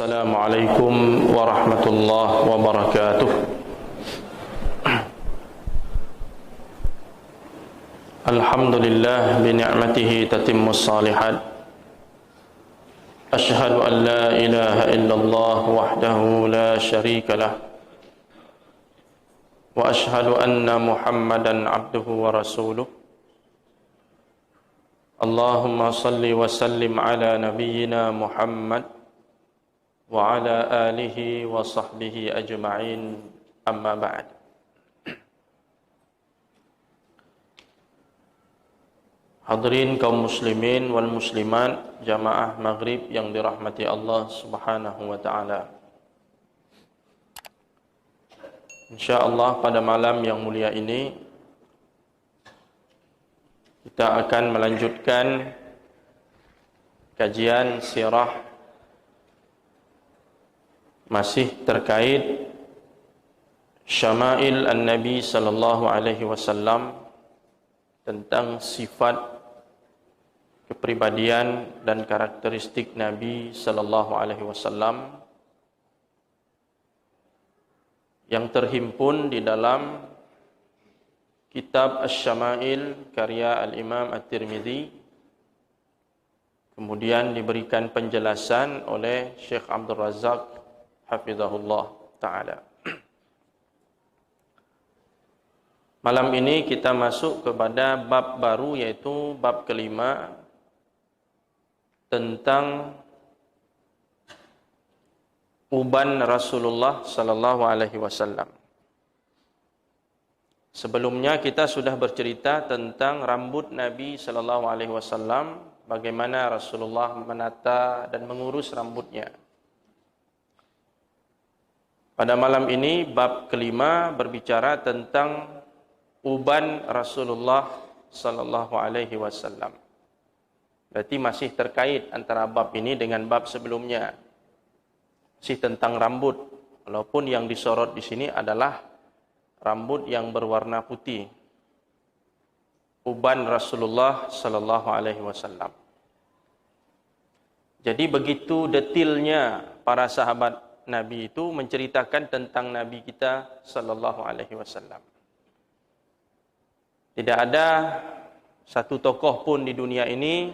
Assalamualaikum warahmatullahi wabarakatuh. Alhamdulillah bi ni'matihi tatimmus shalihat. Asyhadu an la ilaha illallah wahdahu la syarika lah. Wa asyhadu anna Muhammadan abduhu wa rasuluh. Allahumma salli wa sallim ala nabiyyina Muhammad wa ala alihi wa sahbihi ajma'in, amma ba'd. Hadirin kaum muslimin wal muslimat, jamaah maghrib yang dirahmati Allah subhanahu wa ta'ala. InsyaAllah pada malam yang mulia ini kita akan melanjutkan kajian sirah masih terkait syama'il an-Nabi sallallahu alaihi wasallam, tentang sifat kepribadian dan karakteristik Nabi sallallahu alaihi wasallam yang terhimpun di dalam kitab Asy-Syama'il karya Al-Imam At-Tirmidzi, kemudian diberikan penjelasan oleh Syekh Abdul Razak hafizahullah ta'ala. Malam ini kita masuk kepada bab baru, yaitu bab kelima tentang uban Rasulullah sallallahu alaihi wasallam. Sebelumnya kita sudah bercerita tentang rambut Nabi sallallahu alaihi wasallam, bagaimana Rasulullah menata dan mengurus rambutnya. Pada malam ini bab kelima berbicara tentang uban Rasulullah sallallahu alaihi wasallam. Berarti masih terkait antara bab ini dengan bab sebelumnya. Masih tentang rambut, walaupun yang disorot di sini adalah rambut yang berwarna putih. Uban Rasulullah sallallahu alaihi wasallam. Jadi begitu detailnya para sahabat Nabi itu menceritakan tentang Nabi kita sallallahu alaihi wasallam. Tidak ada satu tokoh pun di dunia ini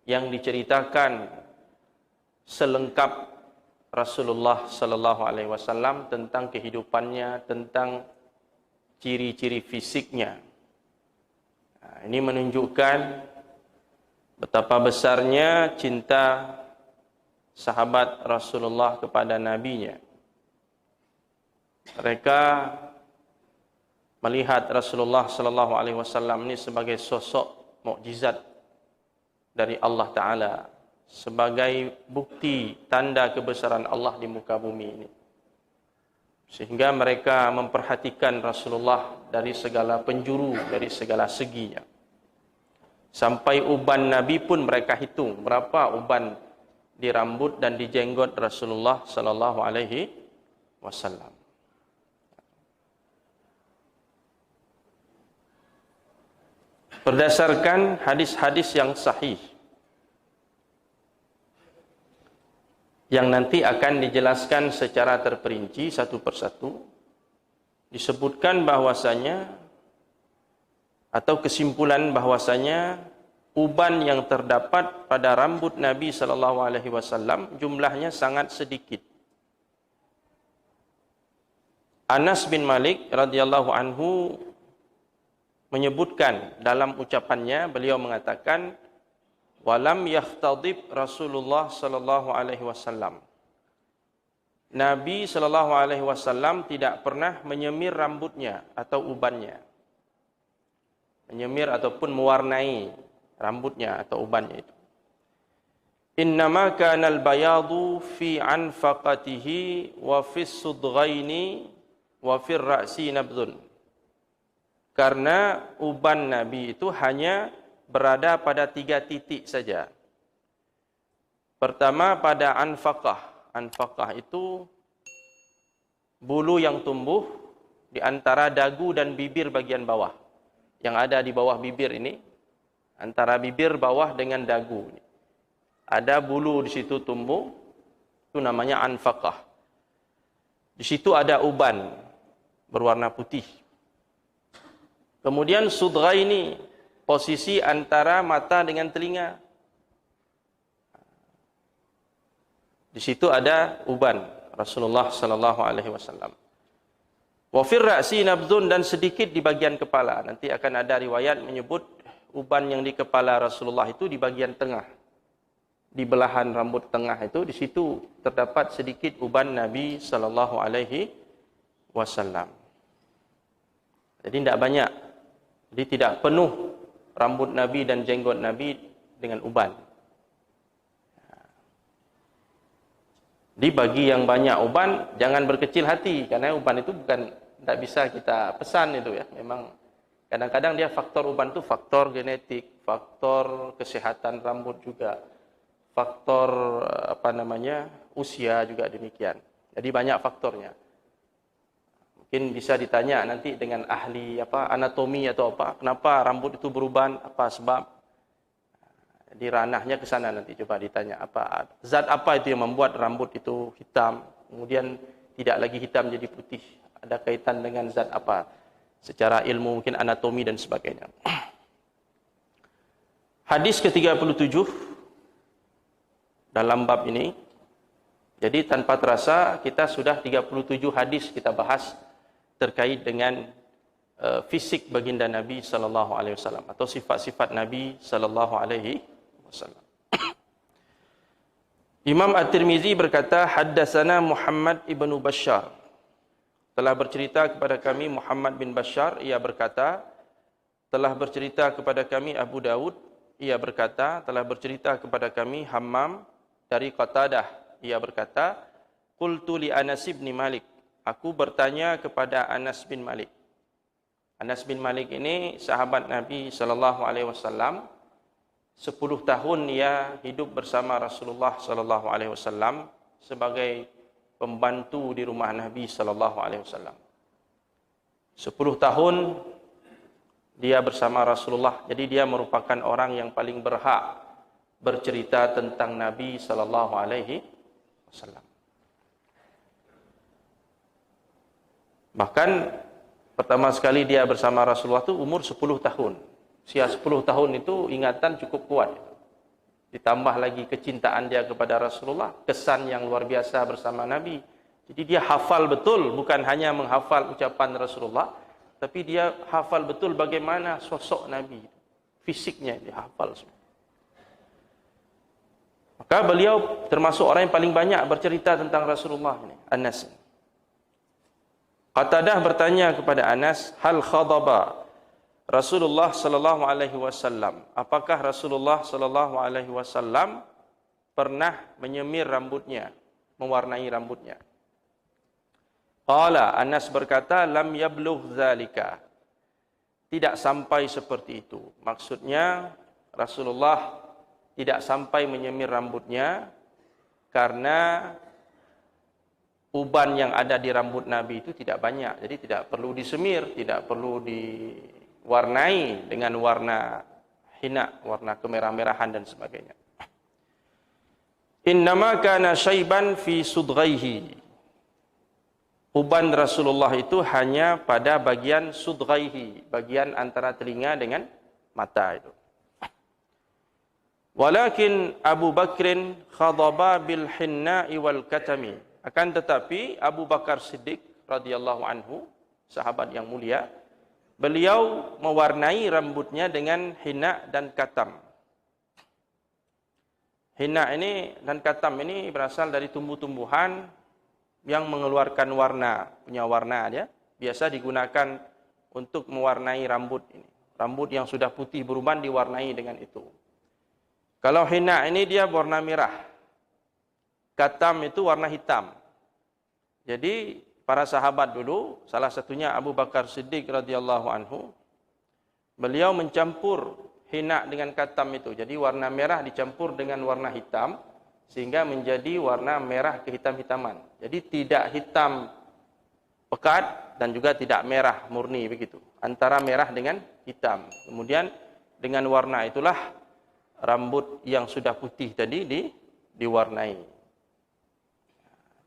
yang diceritakan selengkap Rasulullah sallallahu alaihi wasallam tentang kehidupannya, tentang ciri-ciri fisiknya. Nah, ini menunjukkan betapa besarnya cinta sahabat Rasulullah kepada nabinya. Mereka melihat Rasulullah sallallahu alaihi wasallam ini sebagai sosok mukjizat dari Allah Ta'ala, sebagai bukti tanda kebesaran Allah di muka bumi ini. Sehingga mereka memperhatikan Rasulullah dari segala penjuru, dari segala seginya. Sampai uban Nabi pun mereka hitung berapa uban di rambut dan di jenggot Rasulullah sallallahu alaihi wasallam. Berdasarkan hadis-hadis yang sahih yang nanti akan dijelaskan secara terperinci satu persatu, disebutkan bahwasanya atau kesimpulan bahwasanya uban yang terdapat pada rambut Nabi sallallahu alaihi wasallam jumlahnya sangat sedikit. Anas bin Malik radhiyallahu anhu menyebutkan dalam ucapannya, beliau mengatakan, walam yahtadib Rasulullah sallallahu alaihi wasallam. Nabi sallallahu alaihi wasallam tidak pernah menyemir rambutnya atau ubannya. Menyemir ataupun mewarnai rambutnya atau ubannya itu. Innama kana al-bayadu fi anfaqatihi wa fi sudghaini wa fi ra'si nabdun. Karena uban Nabi itu hanya berada pada 3 titik saja. Pertama pada anfaqah. Anfaqah itu bulu yang tumbuh di antara dagu dan bibir bagian bawah. Yang ada di bawah bibir ini, antara bibir bawah dengan dagu. Ada bulu di situ tumbuh, Itu namanya anfaqah. Di situ ada uban berwarna putih. Kemudian sudghah ini posisi antara mata dengan telinga. Di situ ada uban Rasulullah sallallahu alaihi wasallam. Wa fir ra'si nabdun, dan sedikit di bagian kepala. Nanti akan ada riwayat menyebut uban yang di kepala Rasulullah itu di bagian tengah. Di belahan rambut tengah itu, di situ terdapat sedikit uban Nabi sallallahu alaihi wasallam. Jadi tidak banyak. Jadi tidak penuh rambut Nabi dan jenggot Nabi dengan uban. Di bagi yang banyak uban, jangan berkecil hati, karena uban itu bukan, tidak bisa kita pesan itu ya. Memang kadang-kadang dia faktor uban itu faktor genetik, faktor kesehatan rambut juga, faktor usia juga demikian. Jadi banyak faktornya. Mungkin bisa ditanya nanti dengan ahli anatomi atau kenapa rambut itu beruban, apa sebab? Di ranahnya ke sana nanti coba ditanya zat apa itu yang membuat rambut itu hitam, kemudian tidak lagi hitam jadi putih, ada kaitan dengan zat apa secara ilmu mungkin anatomi dan sebagainya. Hadis ke-37 dalam bab ini. Jadi tanpa terasa kita sudah 37 hadis kita bahas terkait dengan fisik baginda Nabi sallallahu alaihi wasallam atau sifat-sifat Nabi sallallahu alaihi wasallam. Imam At-Tirmizi berkata, haddatsana Muhammad ibnu Bashar. Telah bercerita kepada kami Muhammad bin Bashar, ia berkata, telah bercerita kepada kami Abu Dawud, ia berkata, telah bercerita kepada kami Hammam dari Qatadah, ia berkata, qultu li Anas bin Malik, aku bertanya kepada Anas bin Malik. Anas bin Malik ini sahabat Nabi sallallahu alaihi wasallam. 10 tahun ia hidup bersama Rasulullah sallallahu alaihi wasallam sebagai pembantu di rumah Nabi sallallahu alaihi wasallam. 10 tahun dia bersama Rasulullah, jadi dia merupakan orang yang paling berhak bercerita tentang Nabi sallallahu alaihi wasallam. Bahkan pertama sekali dia bersama Rasulullah itu umur 10 tahun. Usia 10 tahun itu ingatan cukup kuat. Ditambah lagi kecintaan dia kepada Rasulullah, kesan yang luar biasa bersama Nabi. Jadi dia hafal betul, bukan hanya menghafal ucapan Rasulullah, tapi dia hafal betul bagaimana sosok Nabi. Fisiknya dia hafal semua. Maka beliau termasuk orang yang paling banyak bercerita tentang Rasulullah ini, Anas. Qatadah bertanya kepada Anas, hal khadaba Rasulullah sallallahu alaihi wasallam, apakah Rasulullah sallallahu alaihi wasallam pernah menyemir rambutnya, mewarnai rambutnya? Qala, Anas berkata, lam yablugh zalika, tidak sampai seperti itu. Maksudnya Rasulullah tidak sampai menyemir rambutnya karena uban yang ada di rambut Nabi itu tidak banyak, jadi tidak perlu disemir, tidak perlu diwarnai dengan warna hina, warna kemerah-merahan dan sebagainya. Innama kana syaiban fi sudghaihi. Uban Rasulullah itu hanya pada bagian sudghaihi, bagian antara telinga dengan mata itu. Walakin Abu Bakrin khadaba bil hinna'i wal katami. Akan tetapi Abu Bakar Siddiq radhiyallahu anhu, sahabat yang mulia, beliau mewarnai rambutnya dengan hina dan katam. Hina ini dan katam ini berasal dari tumbuh-tumbuhan yang mengeluarkan warna, punya warna dia. Biasa digunakan untuk mewarnai rambut ini. Rambut yang sudah putih beruban diwarnai dengan itu. Kalau hina ini dia warna merah. Katam itu warna hitam. Jadi para sahabat dulu, salah satunya Abu Bakar Siddiq radhiyallahu anhu, beliau mencampur hina dengan katam itu. Jadi warna merah dicampur dengan warna hitam sehingga menjadi warna merah kehitam-hitaman. Jadi tidak hitam pekat dan juga tidak merah murni begitu. Antara merah dengan hitam. Kemudian dengan warna itulah rambut yang sudah putih tadi diwarnai.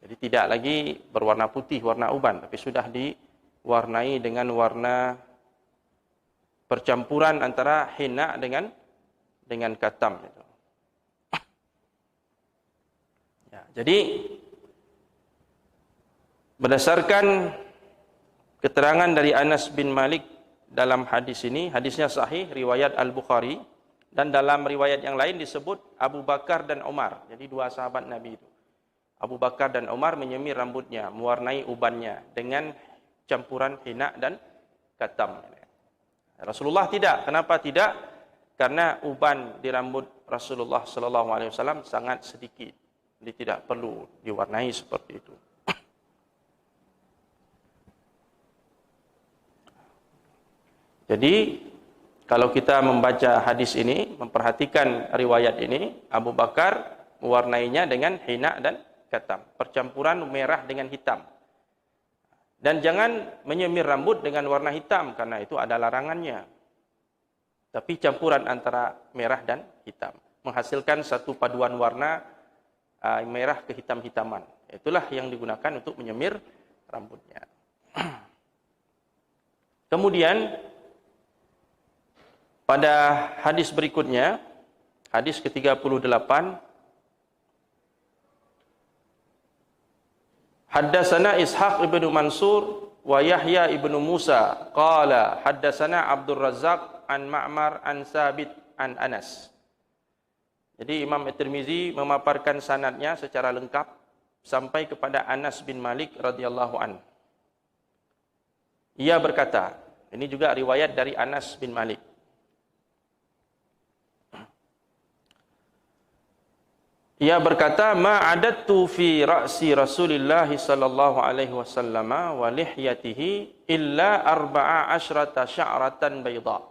Jadi tidak lagi berwarna putih, warna uban, tapi sudah diwarnai dengan warna percampuran antara henna dengan katam. Ya, jadi berdasarkan keterangan dari Anas bin Malik dalam hadis ini, hadisnya sahih, riwayat Al-Bukhari, dan dalam riwayat yang lain disebut Abu Bakar dan Umar. Jadi dua sahabat Nabi itu. Abu Bakar dan Umar menyemir rambutnya, mewarnai ubannya dengan campuran henna dan katam. Rasulullah tidak. Kenapa tidak? Karena uban di rambut Rasulullah sallallahu alaihi wasallam sangat sedikit. Jadi tidak perlu diwarnai seperti itu. Jadi kalau kita membaca hadis ini, memperhatikan riwayat ini, Abu Bakar mewarnainya dengan henna dan katam, percampuran merah dengan hitam. Dan jangan menyemir rambut dengan warna hitam, karena itu ada larangannya. Tapi campuran antara merah dan hitam menghasilkan satu paduan warna merah ke hitam-hitaman. Itulah yang digunakan untuk menyemir rambutnya. Kemudian pada hadis berikutnya, hadis ke-38, Haddatsana Ishaq ibnu Mansur wa Yahya ibnu Musa qala haddatsana Abdul Razzaq an Ma'mar an Sabit an Anas. Jadi Imam At-Tirmizi memaparkan sanadnya secara lengkap sampai kepada Anas bin Malik radhiyallahu an. Ia berkata, ini juga riwayat dari Anas bin Malik. Ia berkata, ma adattu fi ra'si Rasulillah sallallahu alaihi wasallam wa lihyatihi illa 14 sya'ratan bayda.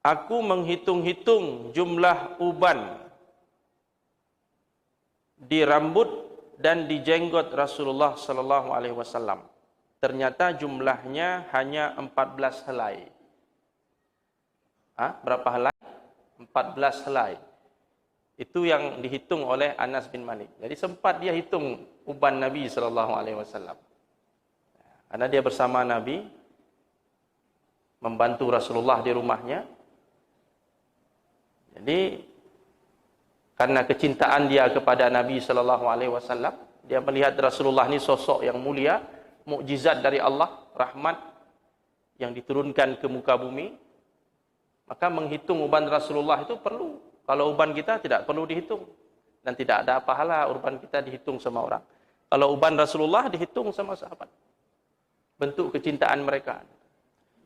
Aku menghitung-hitung jumlah uban di rambut dan di jenggot Rasulullah sallallahu alaihi wasallam. Ternyata jumlahnya hanya 14 helai. Berapa helai? 14 helai. Itu yang dihitung oleh Anas bin Malik. Jadi sempat dia hitung uban Nabi sallallahu alaihi wasallam. Karena dia bersama Nabi membantu Rasulullah di rumahnya. Jadi karena kecintaan dia kepada Nabi sallallahu alaihi wasallam, dia melihat Rasulullah ini sosok yang mulia, mukjizat dari Allah, rahmat yang diturunkan ke muka bumi. Maka menghitung uban Rasulullah itu perlu. Kalau uban kita tidak perlu dihitung. Dan tidak ada pahala uban kita dihitung sama orang. Kalau uban Rasulullah dihitung sama sahabat. Bentuk kecintaan mereka.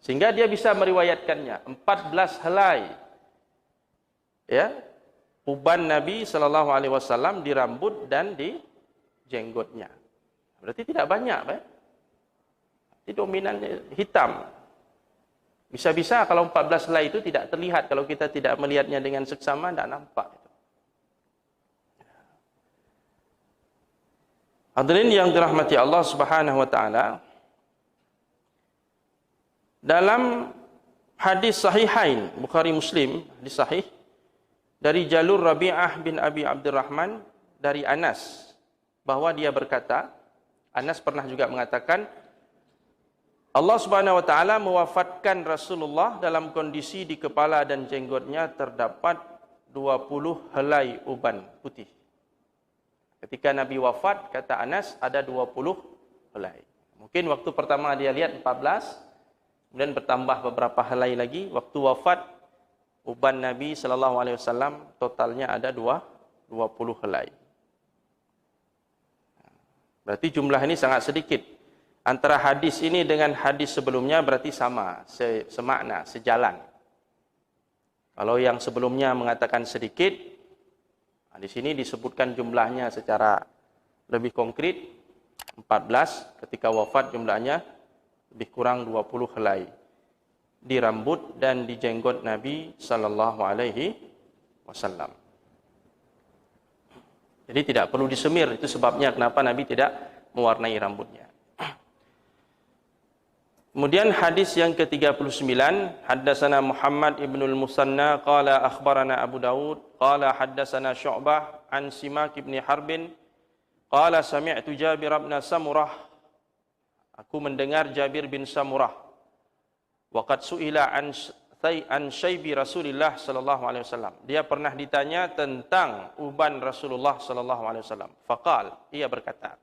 Sehingga dia bisa meriwayatkannya. 14 helai. Ya, uban Nabi SAW di rambut dan di jenggotnya. Berarti tidak banyak. Ini dominannya hitam. Bisa-bisa kalau 14 helai itu tidak terlihat. Kalau kita tidak melihatnya dengan seksama, tidak nampak. Hadirin yang dirahmati Allah Subhanahu wa taala, dalam hadis sahihain Bukhari Muslim, hadis sahih dari jalur Rabi'ah bin Abi Abdurrahman dari Anas, bahwa dia berkata, Anas pernah juga mengatakan, Allah Subhanahu wa taala mewafatkan Rasulullah dalam kondisi di kepala dan jenggotnya terdapat 20 helai uban putih. Ketika Nabi wafat, kata Anas, ada 20 helai. Mungkin waktu pertama dia lihat 14, kemudian bertambah beberapa helai lagi. Waktu wafat, uban Nabi sallallahu alaihi wasallam totalnya ada 20 helai. Berarti jumlah ini sangat sedikit. Antara hadis ini dengan hadis sebelumnya berarti sama, semakna, sejalan. Kalau yang sebelumnya mengatakan sedikit, di sini disebutkan jumlahnya secara lebih konkret, 14, ketika wafat jumlahnya lebih kurang 20 helai. Di rambut dan di jenggot Nabi sallallahu alaihi wasallam. Jadi tidak perlu disemir, itu sebabnya kenapa Nabi tidak mewarnai rambutnya. Kemudian hadis yang ke-39, haddatsana Muhammad ibnul Musanna qala akhbarana Abu Daud qala haddatsana Syu'bah an Simak ibn Harbin Qala sami'tu Jabir bin Samurah. Aku mendengar Jabir bin Samurah. Waqad su'ila an syaibi Rasulillah sallallahu alaihi wasallam. Dia pernah ditanya tentang uban Rasulullah sallallahu alaihi wasallam. Faqal, ia berkata.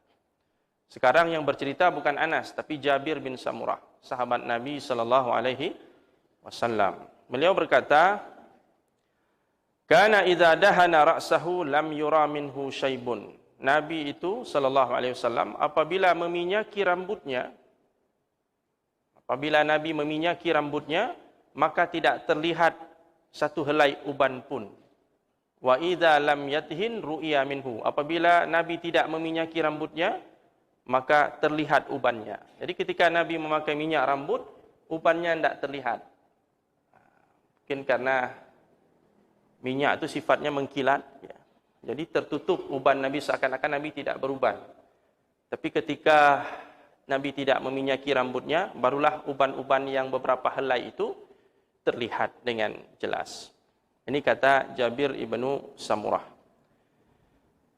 Sekarang yang bercerita bukan Anas tapi Jabir bin Samurah, sahabat Nabi sallallahu alaihi wasallam. Beliau berkata, "Kana idza dahana ra'sahu lam yura minhu syaibun." Nabi itu sallallahu alaihi wasallam apabila meminyaki rambutnya, maka tidak terlihat satu helai uban pun. Wa idza lam yathin ru'ya minhu. Apabila Nabi tidak meminyaki rambutnya, maka terlihat ubannya. Jadi ketika Nabi memakai minyak rambut, ubannya tidak terlihat. Mungkin karena minyak itu sifatnya mengkilat, ya. Jadi tertutup uban Nabi, seakan-akan Nabi tidak beruban. Tapi ketika Nabi tidak meminyaki rambutnya, barulah uban-uban yang beberapa helai itu terlihat dengan jelas. Ini kata Jabir ibnu Samurah.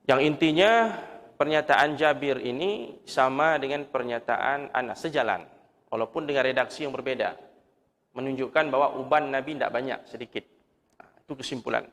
Yang intinya pernyataan Jabir ini sama dengan pernyataan Anas, sejalan. Walaupun dengan redaksi yang berbeda. Menunjukkan bahwa uban Nabi tidak banyak, sedikit. Itu kesimpulan.